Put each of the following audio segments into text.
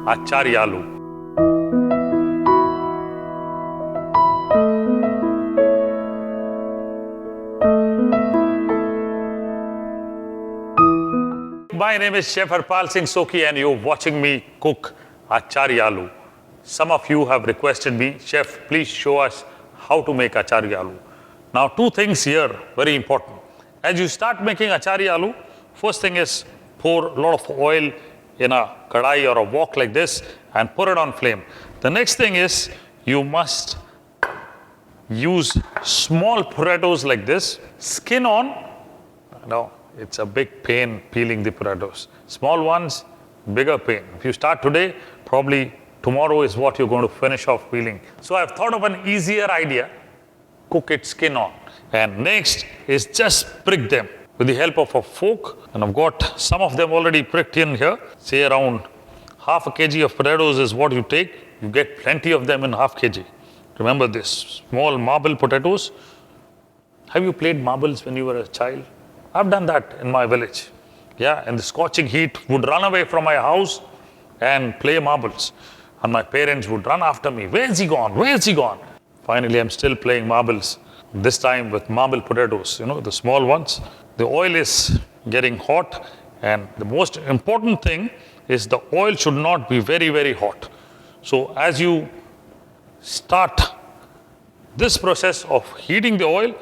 Achari Aloo. My name is Chef Harpal Singh Soki and you're watching me cook Achari Aloo. Some of you have requested me, Chef, please show us how to make Achari Aloo. Now, two things here, very important. As you start making Achari Aloo, first thing is pour a lot of oil in a kadai or a wok like this and put it on flame. The next thing is you must use small potatoes like this, skin on. No, it's a big pain peeling the potatoes. Small ones, bigger pain. If you start today, probably tomorrow is what you're going to finish off peeling. So I've thought of an easier idea, cook it skin on. And next is just prick them with the help of a fork. And I've got some of them already pricked in here. Say around half a kg of potatoes is what you take. You get plenty of them in half kg. Remember this, small marble potatoes. Have you played marbles when you were a child? I've done that in my village. Yeah, and the scorching heat would run away from my house and play marbles. And my parents would run after me. Where's he gone? Where's he gone? Finally, I'm still playing marbles. This time with marble potatoes, the small ones. The oil is getting hot. And the most important thing is the oil should not be very, very hot. So as you start this process of heating the oil,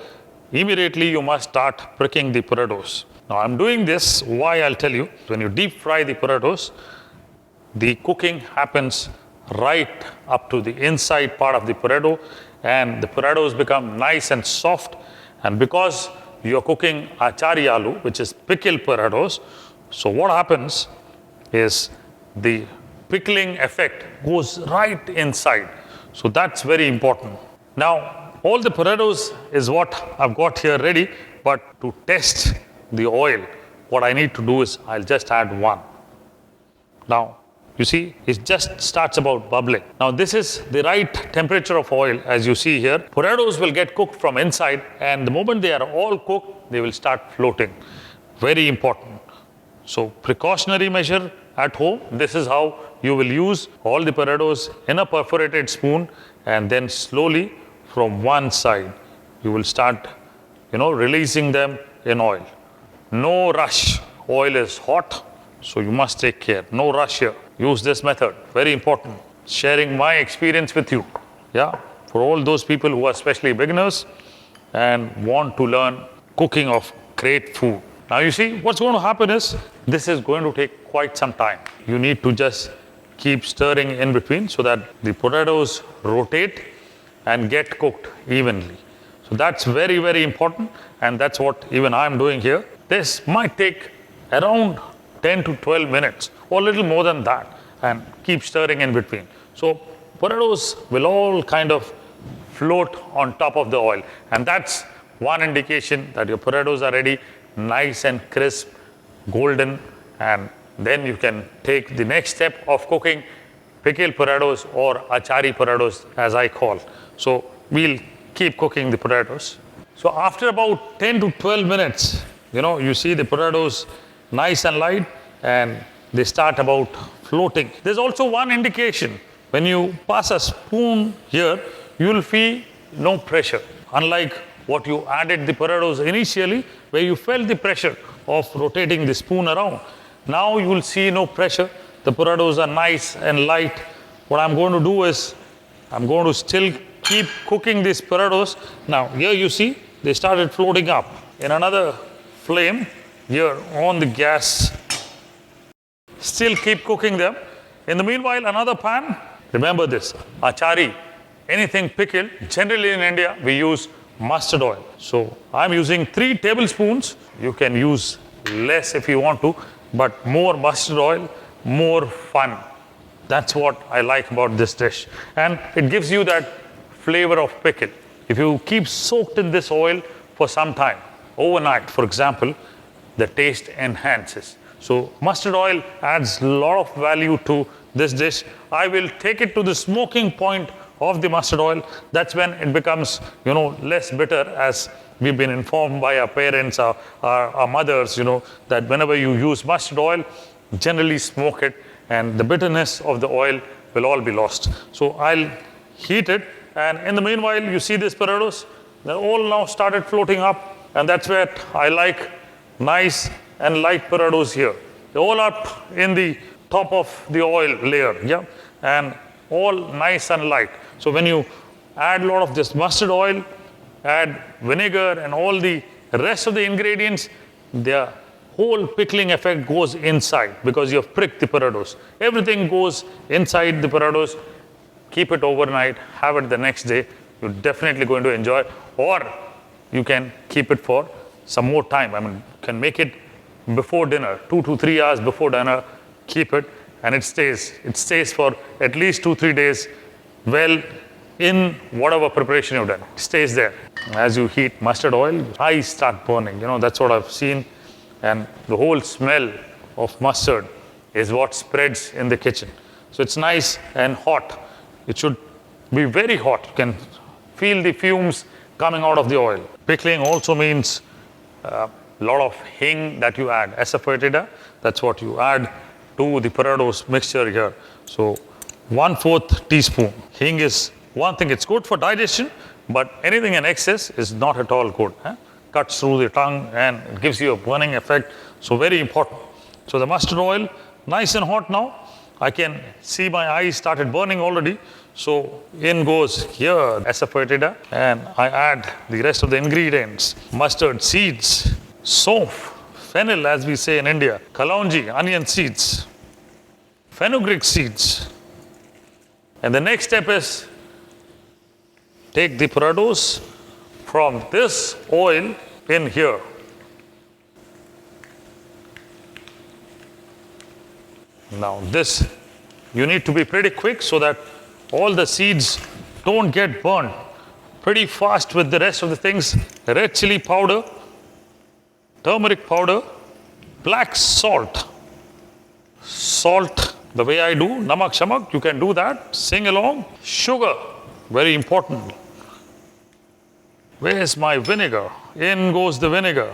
immediately you must start pricking the potatoes. Now I'm doing this, why I'll tell you. When you deep fry the potatoes, the cooking happens right up to the inside part of the potato and the potatoes become nice and soft. And because you're cooking Achari Aloo, which is pickled potatoes, so what happens is the pickling effect goes right inside. So that's very important. Now, all the potatoes is what I've got here ready, but to test the oil, what I need to do is I'll just add one. Now, you see, it just starts about bubbling. Now, this is the right temperature of oil, as you see here. Potatoes will get cooked from inside, and the moment they are all cooked, they will start floating. Very important. So, precautionary measure at home, this is how you will use all the potatoes in a perforated spoon, and then slowly from one side, you will start, releasing them in oil. No rush. Oil is hot, so you must take care. No rush here. Use this method. Very important. Sharing my experience with you. Yeah, for all those people who are especially beginners and want to learn cooking of great food. Now you see, what's going to happen is, this is going to take quite some time. You need to just keep stirring in between so that the potatoes rotate and get cooked evenly. So that's very, very important, and that's what even I'm doing here. This might take around 10 to 12 minutes or a little more than that, and keep stirring in between. So potatoes will all kind of float on top of the oil, and that's one indication that your potatoes are ready, nice and crisp, golden, and then you can take the next step of cooking pickled potatoes or achari potatoes, as I call. So we'll keep cooking the potatoes. So after about 10 to 12 minutes, you see the potatoes nice and light and they start about floating. There's also one indication. When you pass a spoon here, you will feel no pressure. Unlike what you added the potatoes initially, where you felt the pressure of rotating the spoon around. Now you will see no pressure. The potatoes are nice and light. What I'm going to do is, I'm going to still keep cooking these potatoes. Now here you see, they started floating up. In another flame, here on the gas, still keep cooking them. In the meanwhile, another pan, remember this, achari, anything pickled, generally in India, we use mustard oil. So I'm using 3 tablespoons. You can use less if you want to, but more mustard oil, more fun. That's what I like about this dish. And it gives you that flavor of pickle. If you keep soaked in this oil for some time, overnight, for example, the taste enhances. So mustard oil adds a lot of value to this dish. I will take it to the smoking point of the mustard oil. That's when it becomes, less bitter, as we've been informed by our parents, our mothers, that whenever you use mustard oil, generally smoke it and the bitterness of the oil will all be lost. So I'll heat it, and in the meanwhile, you see these potatoes, they're all now started floating up, and that's where I like nice and light potatoes here. They're all up in the top of the oil layer, yeah, and all nice and light. So when you add a lot of this mustard oil, add vinegar and all the rest of the ingredients, the whole pickling effect goes inside because you have pricked the potatoes. Everything goes inside the potatoes. Keep it overnight, have it the next day. You're definitely going to enjoy. Or you can keep it for some more time. I mean, you can make it before dinner, 2 to 3 hours before dinner, keep it, and it stays. It stays for at least 2-3 days well in whatever preparation you've done. It stays there. As you heat mustard oil, your eyes start burning. You know, that's what I've seen. And the whole smell of mustard is what spreads in the kitchen. So it's nice and hot. It should be very hot. You can feel the fumes coming out of the oil. Pickling also means a lot of hing that you add. Asafoetida, that's what you add to the potatoes mixture here. So 1/4 teaspoon. Hing is one thing, it's good for digestion, but anything in excess is not at all good. Cuts through the tongue and it gives you a burning effect. So very important. So the mustard oil, nice and hot now. I can see my eyes started burning already. So in goes here asafoetida, and I add the rest of the ingredients. Mustard seeds, sof, fennel as we say in India, kalonji, onion seeds, fenugreek seeds. And the next step is take the potatoes from this oil in here. Now this, you need to be pretty quick so that all the seeds don't get burned. Pretty fast with the rest of the things. Red chili powder, turmeric powder, black salt. Salt, the way I do, namak shamak, you can do that. Sing along. Sugar, very important. Where's my vinegar? In goes the vinegar.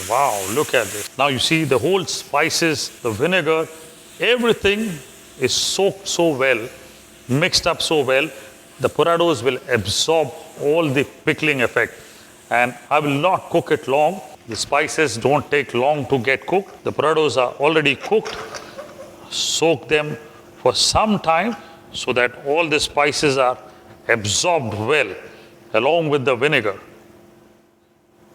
Wow, look at this. Now you see the whole spices, the vinegar, everything is soaked so well, mixed up so well, the potatoes will absorb all the pickling effect. And I will not cook it long. The spices don't take long to get cooked. The potatoes are already cooked. Soak them for some time so that all the spices are absorbed well along with the vinegar.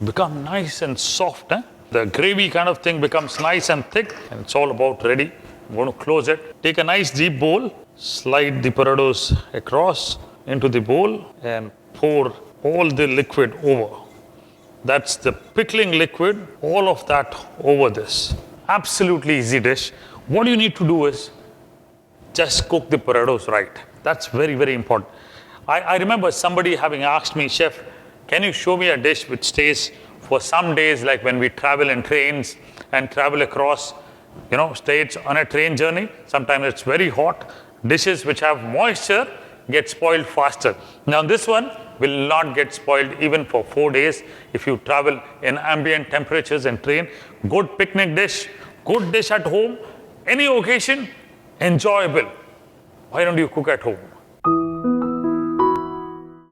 Become nice and soft. The gravy kind of thing becomes nice and thick, and it's all about ready. I'm going to close it. Take a nice deep bowl, slide the potatoes across into the bowl and pour all the liquid over. That's the pickling liquid, all of that over this. Absolutely easy dish. What you need to do is just cook the potatoes right. That's very, very important. I remember somebody having asked me, Chef, can you show me a dish which stays for some days, like when we travel in trains and travel across, states on a train journey? Sometimes it's very hot. Dishes which have moisture get spoiled faster. Now this one will not get spoiled even for 4 days if you travel in ambient temperatures and train. Good picnic dish, good dish at home, any occasion, enjoyable. Why don't you cook at home?